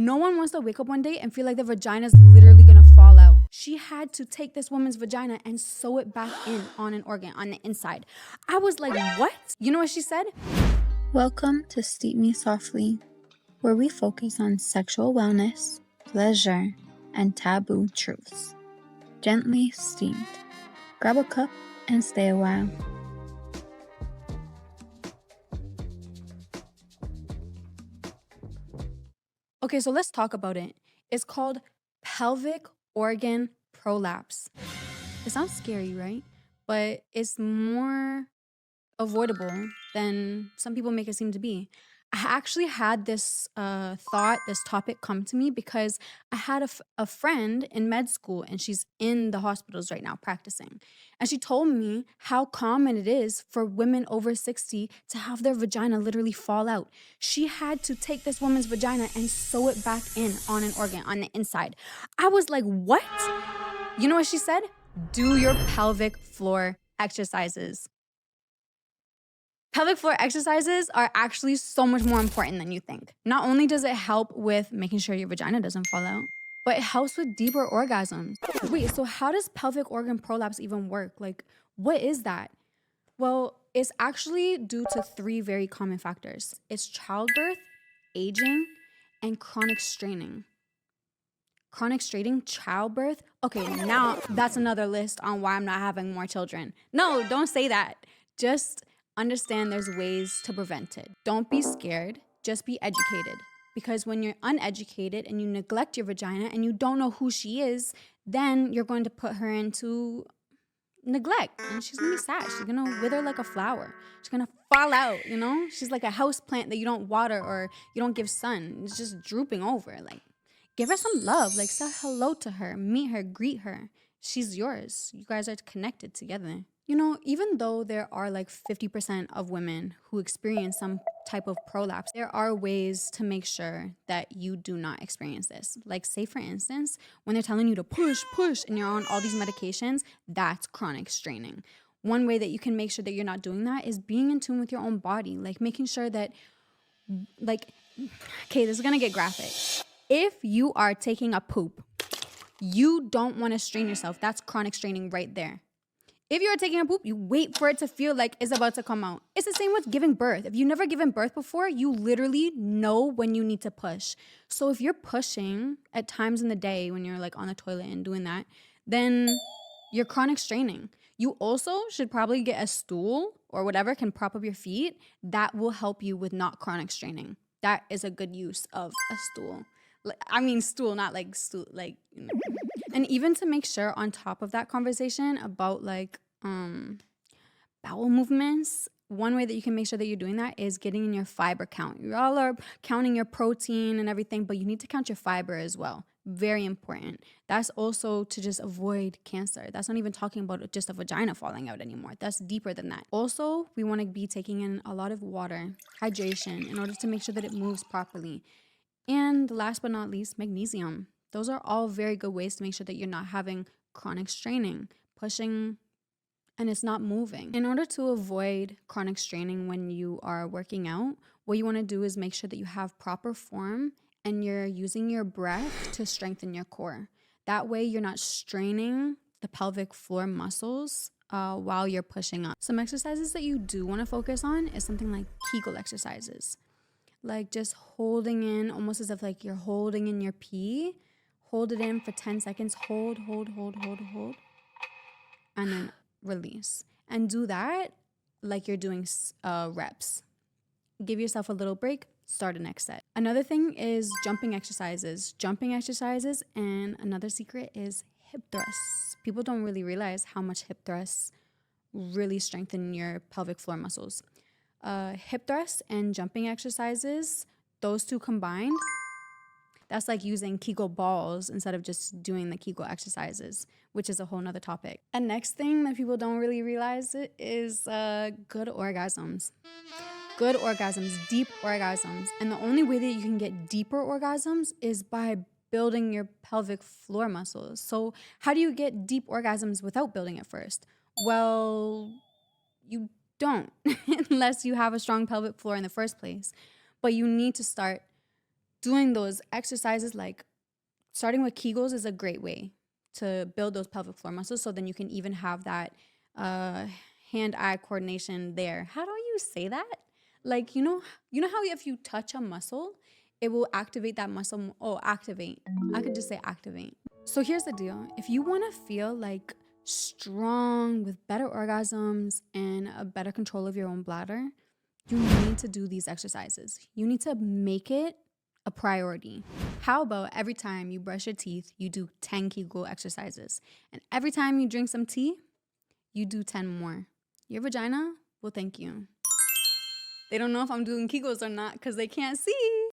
No one wants to wake up one day and feel like their vagina is literally gonna fall out. She had to take this woman's vagina and sew it back in on an organ on the inside. I was like, what? You know what she said? Welcome to Steep Me Softly, where we focus on sexual wellness, pleasure, and taboo truths. Gently steamed. Grab a cup and stay a while. Okay, so let's talk about it. It's called pelvic organ prolapse. It sounds scary, right? But it's more avoidable than some people make it seem to be. I actually had this this topic come to me because I had a friend in med school and she's in the hospitals right now practicing. And she told me how common it is for women over 60 to have their vagina literally fall out. She had to take this woman's vagina and sew it back in on an organ on the inside. I was like, what? You know what she said? Do your pelvic floor exercises. Pelvic floor exercises are actually so much more important than you think. Not only does it help with making sure your vagina doesn't fall out, but it helps with deeper orgasms. Wait, so how does pelvic organ prolapse even work? Like, what is that? Well, it's actually due to 3 very common factors. It's childbirth, aging, and chronic straining. Chronic straining, childbirth. Okay, now that's another list on why I'm not having more children. No, don't say that. Just understand there's ways to prevent it. Don't be scared, just be educated. Because when you're uneducated and you neglect your vagina and you don't know who she is, then you're going to put her into neglect and she's gonna be sad. She's gonna wither like a flower. She's gonna fall out, you know? She's like a house plant that you don't water or you don't give sun. It's just drooping over. Like, give her some love. Like, say hello to her, meet her, greet her. She's yours. You guys are connected together. You know, even though there are like 50% of women who experience some type of prolapse, there are ways to make sure that you do not experience this. Like, say for instance, when they're telling you to push, and you're on all these medications, that's chronic straining. One way that you can make sure that you're not doing that is being in tune with your own body, like making sure that, like, okay, this is gonna get graphic. If you are taking a poop, you don't want to strain yourself. That's chronic straining right there. If you're taking a poop, you wait for it to feel like it's about to come out. It's the same with giving birth. If you've never given birth before, you literally know when you need to push. So if you're pushing at times in the day when you're like on the toilet and doing that, then you're chronic straining. You also should probably get a stool or whatever can prop up your feet. That will help you with not chronic straining. That is a good use of a stool. I mean stool, not like stool, like... And even to make sure on top of that conversation about like bowel movements, one way that you can make sure that you're doing that is getting in your fiber count. You all are counting your protein and everything, but you need to count your fiber as well. Very important. That's also to just avoid cancer. That's not even talking about just a vagina falling out anymore. That's deeper than that. Also, we want to be taking in a lot of water, hydration, in order to make sure that it moves properly. And last but not least, magnesium. Those are all very good ways to make sure that you're not having chronic straining, pushing, and it's not moving. In order to avoid chronic straining when you are working out, what you want to do is make sure that you have proper form and you're using your breath to strengthen your core. That way you're not straining the pelvic floor muscles while you're pushing up. Some exercises that you do want to focus on is something like Kegel exercises. Like just holding in, almost as if like you're holding in your pee. Hold it in for 10 seconds. Hold. And then release. And do that like you're doing reps. Give yourself a little break. Start a next set. Another thing is jumping exercises. And another secret is hip thrusts. People don't really realize how much hip thrusts really strengthen your pelvic floor muscles. Hip thrusts and jumping exercises, those two combined, that's like using Kegel balls instead of just doing the Kegel exercises, which is a whole nother topic. And next thing that people don't really realize is good orgasms. Good orgasms, deep orgasms. And the only way that you can get deeper orgasms is by building your pelvic floor muscles. So how do you get deep orgasms without building it first? Well, you don't, unless you have a strong pelvic floor in the first place. But you need to start doing those exercises, like starting with Kegels, is a great way to build those pelvic floor muscles. So then you can even have that hand-eye coordination there. How do you say that? Like, you know how if you touch a muscle, it will activate that muscle. Oh, activate. I could just say activate. So here's the deal. If you want to feel like strong with better orgasms and a better control of your own bladder, you need to do these exercises. You need to make it a priority. How about every time you brush your teeth, you do 10 Kegel exercises? And every time you drink some tea, you do 10 more. Your vagina will thank you. They don't know if I'm doing Kegels or not because they can't see.